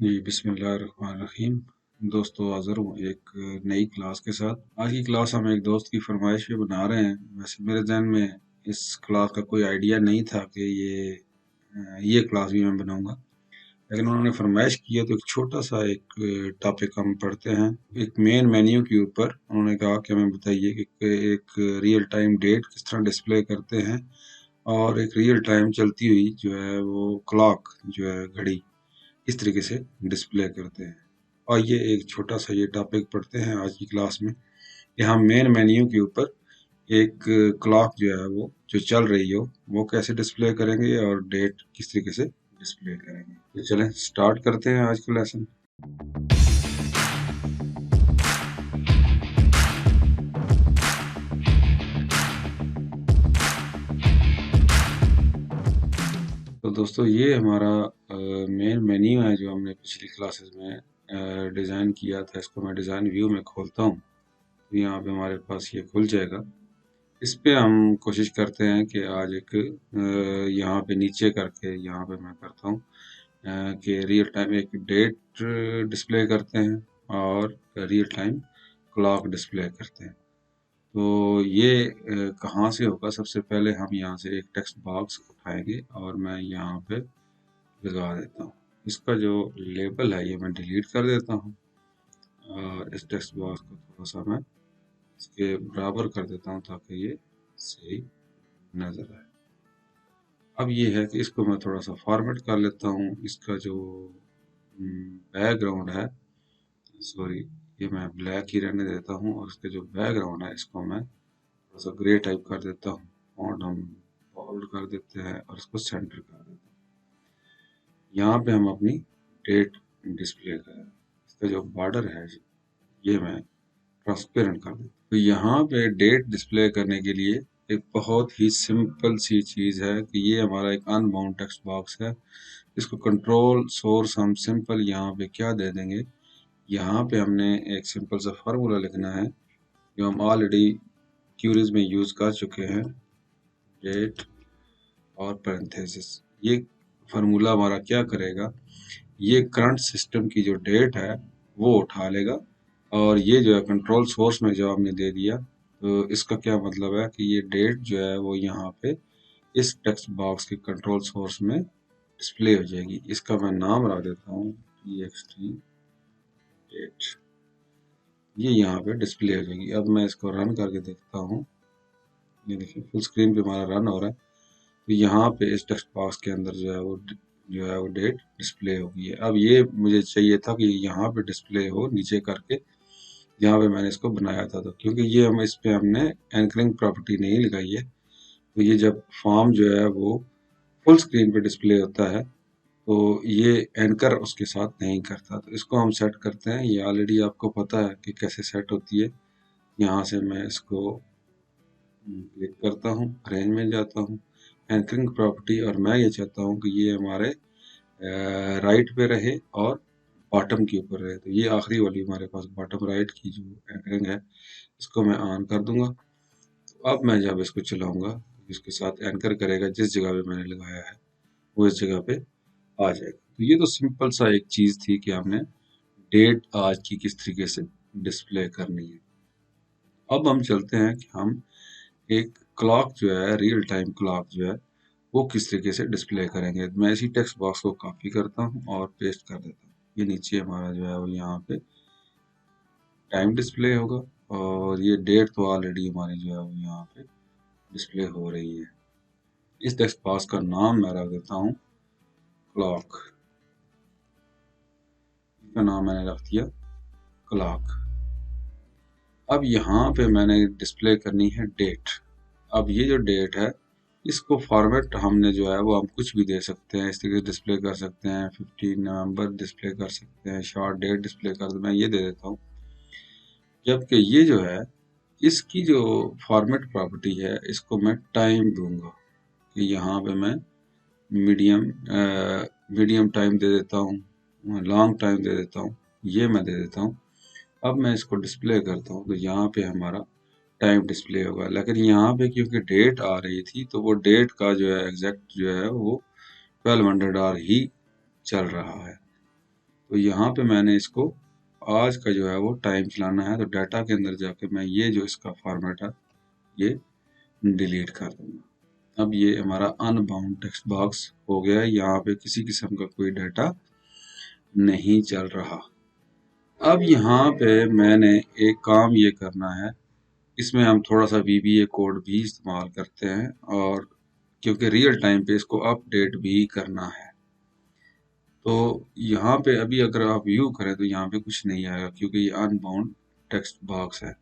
जी, बिस्मिल्लाहिर्रहमानिर्रहीम। दोस्तों, हाज़िर हूँ एक नई क्लास के साथ। आज की क्लास हम एक दोस्त की फरमाइश पे बना रहे हैं। वैसे मेरे ज़हन में इस क्लास का कोई आइडिया नहीं था कि ये क्लास भी मैं बनाऊँगा। लेकिन उन्होंने फरमाइश की है तो एक छोटा-सा एक टॉपिक हम पढ़ते हैं। एक मेन मेन्यू के ऊपर उन्होंने कहा कि हमें बताइए कि एक रियल टाइम डेट किस तरह डिस्प्ले करते हैं और एक रियल टाइम चलती हुई जो है वो क्लॉक जो है घड़ी इस तरीके से डिस्प्ले करते हैं। और ये एक छोटा सा ये टॉपिक पढ़ते हैं आज की क्लास में कि हम मेन मेन्यू के ऊपर एक क्लॉक जो है वो जो चल रही हो वो कैसे डिस्प्ले करेंगे और डेट किस तरीके से डिस्प्ले करेंगे। तो चलें स्टार्ट करते हैं आज का लेसन। तो दोस्तों, ये हमारा मेन मेन्यू है जो हमने पिछली क्लासेस में डिज़ाइन किया था। इसको मैं डिज़ाइन व्यू में खोलता हूँ तो यहाँ पे हमारे पास ये खुल जाएगा। इस पे हम कोशिश करते हैं कि आज एक यहाँ पे नीचे करके यहाँ पे मैं करता हूँ कि रियल टाइम एक डेट डिस्प्ले करते हैं और रियल टाइम क्लॉक डिस्प्ले करते हैं। तो ये कहाँ से होगा? सबसे पहले हम यहाँ से एक टेक्स्ट बॉक्स उठाएंगे और मैं यहाँ पे लगा देता हूँ। इसका जो लेबल है ये मैं डिलीट कर देता हूँ और इस टेक्स्ट बॉक्स को थोड़ा सा मैं इसके बराबर कर देता हूँ ताकि ये सही नज़र आए। अब ये है कि इसको मैं थोड़ा सा फॉर्मेट कर लेता हूँ। इसका जो बैकग्राउंड है, सॉरी, ये मैं ब्लैक ही रहने देता हूँ और इसके जो बैकग्राउंड है इसको मैं थोड़ा सा ग्रे टाइप कर देता हूँ। फॉन्ट हम बोल्ड कर देते हैं और इसको सेंटर कर देते हैं। यहाँ पे हम अपनी डेट डिस्प्ले करें। इसका जो बॉर्डर है ये मैं ट्रांसपेरेंट कर देता हूँ। तो यहाँ पे डेट डिस्प्ले करने के लिए एक बहुत ही सिंपल सी चीज़ है कि ये हमारा एक अनबाउंड टेक्स्ट बॉक्स है। इसको कंट्रोल सोर्स हम सिंपल यहाँ पे क्या दे देंगे, यहाँ पे हमने एक सिंपल सा फार्मूला लिखना है जो हम ऑलरेडी क्यूरीज में यूज़ कर चुके हैं, डेट और पैरेंथेसिस। ये फार्मूला हमारा क्या करेगा, ये करंट सिस्टम की जो डेट है वो उठा लेगा और ये जो है कंट्रोल सोर्स में जो हमने दे दिया। तो इसका क्या मतलब है कि ये डेट जो है वो यहाँ पे इस टेक्स्ट बॉक्स के कंट्रोल सोर्स में डिस्प्ले हो जाएगी। इसका मैं नाम रख देता हूँ txt डेट। ये यहाँ पे डिस्प्ले हो जाएगी। अब मैं इसको रन करके देखता हूँ। ये देखिए फुल स्क्रीन पे हमारा रन हो रहा है। तो यहाँ पे इस टेक्स्ट बॉक्स के अंदर जो है वो डेट डिस्प्ले हो गई है। अब ये मुझे चाहिए था कि यहाँ पे डिस्प्ले हो नीचे करके, जहाँ पे मैंने इसको बनाया था। तो क्योंकि ये हम इस पे हमने एंकरिंग प्रॉपर्टी नहीं लगाई है, तो ये जब फॉर्म जो है वो फुल स्क्रीन पे डिस्प्ले होता है तो ये एंकर उसके साथ नहीं करता। तो इसको हम सेट करते हैं। ये ऑलरेडी आपको पता है कि कैसे सेट होती है। यहाँ से मैं इसको क्लिक करता हूँ, रेंज में जाता हूँ, एंकरिंग प्रॉपर्टी, और मैं ये चाहता हूँ कि ये हमारे राइट पे रहे और बॉटम के ऊपर रहे। तो ये आखिरी वाली हमारे पास बॉटम राइट की जो एंकरिंग है इसको मैं ऑन कर दूंगा। तो अब मैं जब इसको चलाऊंगा इसके साथ एंकर करेगा, जिस जगह पे मैंने लगाया है वो इस जगह पे आ जाएगा। तो ये तो सिंपल सा एक चीज़ थी कि हमने डेट आज की किस तरीके से डिस्प्ले करनी है। अब हम चलते हैं कि हम एक क्लॉक जो है, रियल टाइम क्लॉक जो है वो किस तरीके से डिस्प्ले करेंगे। मैं इसी टेक्स्ट बॉक्स को कॉपी करता हूँ और पेस्ट कर देता हूँ। ये नीचे हमारा जो है वो यहाँ पे टाइम डिस्प्ले होगा और ये डेट तो ऑलरेडी हमारी जो है वो यहाँ पे डिस्प्ले हो रही है। इस टेक्स्ट बॉक्स का नाम मैं रख देता हूँ क्लॉक। इसका नाम मैंने रख दिया क्लॉक। अब यहाँ पे मैंने डिस्प्ले करनी है डेट। अब ये जो डेट है इसको फॉर्मेट हमने जो है वो हम कुछ भी दे सकते हैं। इस तरीके से डिस्प्ले कर सकते हैं, 15 नवंबर डिस्प्ले कर सकते हैं, शॉर्ट डेट डिस्प्ले कर, मैं ये दे देता हूँ। जबकि ये जो है इसकी जो फॉर्मेट प्रॉपर्टी है इसको मैं टाइम दूंगा कि यहाँ पे मैं मीडियम मीडियम टाइम दे देता हूँ, लॉन्ग टाइम दे देता हूँ, ये मैं दे देता हूँ। अब मैं इसको डिस्प्ले करता हूँ तो यहाँ पे हमारा टाइम डिस्प्ले होगा। लेकिन यहाँ पे क्योंकि डेट आ रही थी तो वो डेट का जो है एग्जैक्ट जो है वो 1200 आवर ही चल रहा है। तो यहाँ पे मैंने इसको आज का जो है वो टाइम चलाना है, तो डाटा के अंदर जाके मैं ये जो इसका फॉर्मेट है ये डिलीट कर दूंगा। अब ये हमारा अनबाउंड टेक्स्ट बॉक्स हो गया है, यहाँ पे किसी किस्म का कोई डाटा नहीं चल रहा। अब यहाँ पे मैंने एक काम ये करना है, इसमें हम थोड़ा सा VBA कोड भी इस्तेमाल करते हैं, और क्योंकि रियल टाइम पे इसको अपडेट भी करना है। तो यहाँ पे अभी अगर आप व्यू करें तो यहाँ पे कुछ नहीं आएगा, क्योंकि ये अनबाउंड टेक्स्ट बॉक्स है।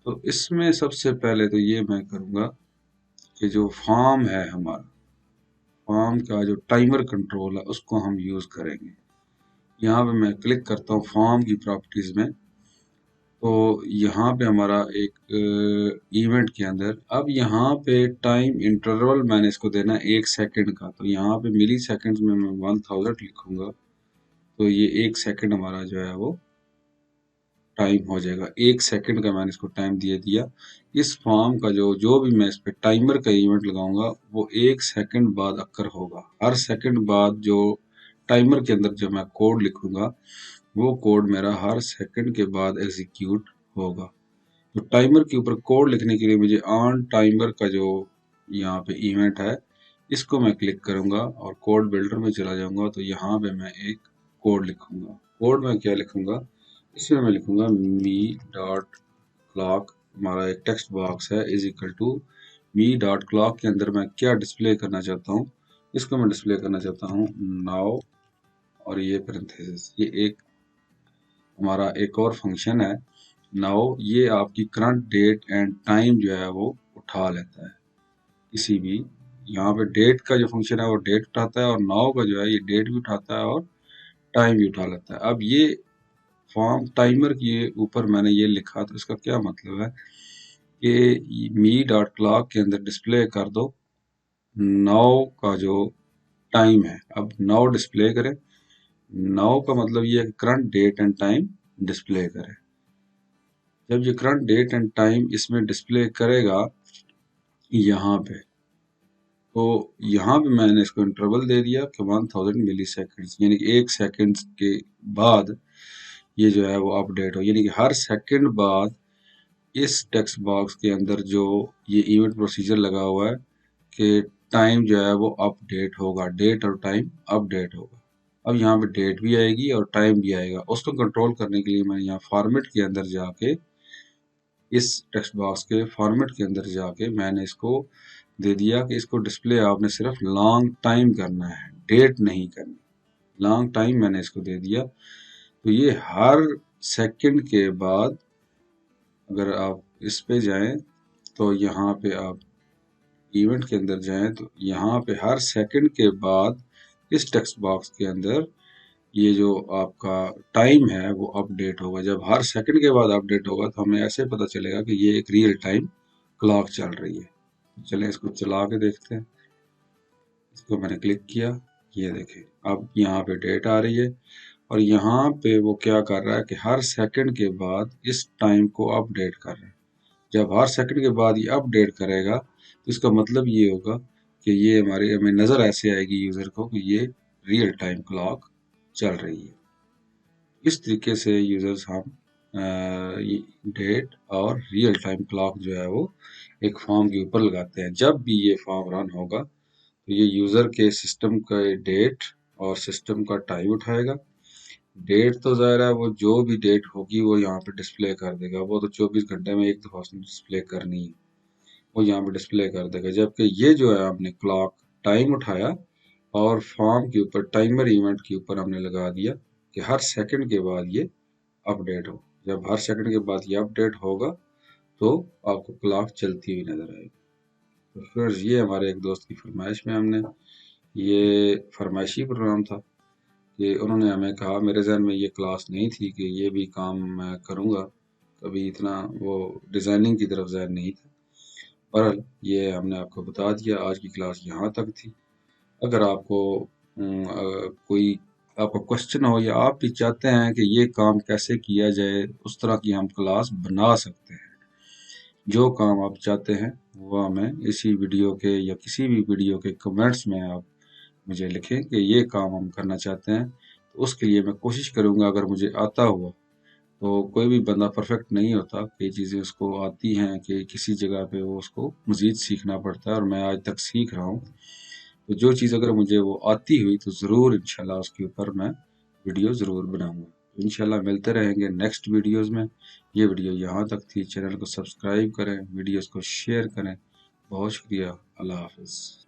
तो इसमें सबसे पहले तो ये मैं करूँगा कि जो फॉर्म है हमारा, फॉर्म का जो टाइमर कंट्रोल है उसको हम यूज़ करेंगे। यहाँ पे मैं क्लिक करता हूँ फॉर्म की प्रॉपर्टीज़ में, तो यहाँ पे हमारा एक इवेंट के अंदर, अब यहाँ पे टाइम इंटरवल मैंने इसको देना है 1 सेकंड का, तो यहाँ पे मिली सेकंड्स में मैं 1000 लिखूंगा, तो ये 1 सेकंड हमारा जो है वो टाइम हो जाएगा। 1 सेकंड का मैंने इसको टाइम दे दिया। इस फॉर्म का जो भी मैं इस पे टाइमर का इवेंट लगाऊंगा वो 1 सेकंड बाद अक्कर होगा। हर सेकंड बाद जो टाइमर के अंदर जो मैं कोड लिखूंगा वो कोड मेरा हर सेकंड के बाद एग्जीक्यूट होगा। तो टाइमर के ऊपर कोड लिखने के लिए मुझे ऑन टाइमर का जो यहाँ पे इवेंट है इसको मैं क्लिक करूंगा और कोड बिल्डर में चला जाऊंगा, तो यहाँ पे मैं एक कोड लिखूंगा। कोड में क्या लिखूंगा, इसमें मैं लिखूंगा मी डॉट क्लॉक, हमारा एक टेक्स्ट बॉक्स है, is equal to me dot clock के अंदर मैं क्या डिस्प्ले करना चाहता हूँ, इसको मैं डिस्प्ले करना चाहता हूँ नाउ, और ये पैरेंथेसिस, ये एक हमारा एक और फंक्शन है नाउ, ये आपकी करंट डेट एंड टाइम जो है वो उठा लेता है। किसी भी यहाँ पे डेट का जो फंक्शन है वो डेट उठाता है, और नाउ का जो है ये डेट भी उठाता है और टाइम भी उठा लेता है। अब ये फॉर्म टाइमर के ऊपर मैंने ये लिखा, तो इसका क्या मतलब है कि मी डॉट क्लॉक के अंदर डिस्प्ले कर दो नाउ का जो टाइम है। अब नाउ डिस्प्ले करें, नाउ का मतलब ये है कि current date and time display करें। जब ये करंट डेट एंड टाइम इसमें डिस्प्ले करेगा यहाँ पे, तो यहाँ पे मैंने इसको इंटरवल दे दिया कि 1000 मिली सेकेंड्स, यानी कि 1 सेकेंड के बाद ये जो है वो अपडेट हो, यानी कि हर सेकंड बाद इस टेक्स्ट बॉक्स के अंदर जो ये इवेंट प्रोसीजर लगा हुआ है कि टाइम जो है वो अपडेट होगा, डेट और टाइम अपडेट होगा। अब यहाँ पे डेट भी आएगी और टाइम भी आएगा। उसको कंट्रोल करने के लिए मैंने यहाँ फॉर्मेट के अंदर जाके, इस टेक्स्ट बॉक्स के फॉर्मेट के अंदर जाके मैंने इसको दे दिया कि इसको डिस्प्ले आपने सिर्फ लॉन्ग टाइम करना है, डेट नहीं करनी। लॉन्ग टाइम मैंने इसको दे दिया, तो ये हर सेकंड के बाद, अगर आप इस पे जाएं तो यहाँ पे आप इवेंट के अंदर जाएं तो यहाँ पे हर सेकंड के बाद इस टेक्स्ट बॉक्स के अंदर ये जो आपका टाइम है वो अपडेट होगा। जब हर सेकंड के बाद अपडेट होगा तो हमें ऐसे पता चलेगा कि ये एक रियल टाइम क्लॉक चल रही है। चलें इसको चला के देखते हैं। इसको मैंने क्लिक किया, ये देखें अब यहाँ पे डेट आ रही है, और यहाँ पे वो क्या कर रहा है कि हर सेकंड के बाद इस टाइम को अपडेट कर रहा है। जब हर सेकंड के बाद ये अपडेट करेगा तो इसका मतलब ये होगा कि ये हमें नज़र ऐसे आएगी यूज़र को कि ये रियल टाइम क्लॉक चल रही है। इस तरीके से यूज़र्स हम डेट और रियल टाइम क्लॉक जो है वो एक फॉर्म के ऊपर लगाते हैं। जब भी ये फॉर्म रन होगा तो ये यूज़र के सिस्टम का डेट और सिस्टम का टाइम उठाएगा। डेट तो ज़ाहिर है वो जो भी डेट होगी वो यहाँ पे डिस्प्ले कर देगा, वो तो 24 घंटे में एक दफ़ा उसने डिस्प्ले करनी है, वो यहाँ पे डिस्प्ले कर देगा। जबकि ये जो है हमने क्लॉक टाइम उठाया और फॉर्म के ऊपर टाइमर इवेंट के ऊपर हमने लगा दिया कि हर सेकंड के बाद ये अपडेट हो। जब हर सेकंड के बाद ये अपडेट होगा तो आपको क्लॉक चलती हुई नजर आएगी। तो फिर ये हमारे एक दोस्त की फरमाइश में हमने ये फरमाइशी प्रोग्राम था कि उन्होंने हमें कहा, मेरे जहन में ये क्लास नहीं थी कि ये भी काम मैं करूँगा, कभी इतना वो डिज़ाइनिंग की तरफ जहन नहीं था। पर ये हमने आपको बता दिया, आज की क्लास यहाँ तक थी। अगर आपको कोई आपका क्वेश्चन हो या आप भी चाहते हैं कि ये काम कैसे किया जाए, उस तरह की हम क्लास बना सकते हैं। जो काम आप चाहते हैं वो हमें इसी वीडियो के या किसी भी वीडियो के कमेंट्स में आप मुझे लिखें कि ये काम हम करना चाहते हैं, तो उसके लिए मैं कोशिश करूँगा, अगर मुझे आता हुआ, तो कोई भी बंदा परफेक्ट नहीं होता, कई चीज़ें उसको आती हैं कि किसी जगह पे वो उसको मज़ीद सीखना पड़ता है, और मैं आज तक सीख रहा हूँ। तो जो चीज़ अगर मुझे वो आती हुई तो ज़रूर इंशाल्लाह उसके ऊपर मैं वीडियो ज़रूर बनाऊँगा। तो इंशाल्लाह मिलते रहेंगे नेक्स्ट वीडियोज़ में। ये वीडियो यहाँ तक थी, चैनल को सब्सक्राइब करें, वीडियोज़ को शेयर करें। बहुत शुक्रिया, अल्लाह हाफ़िज़।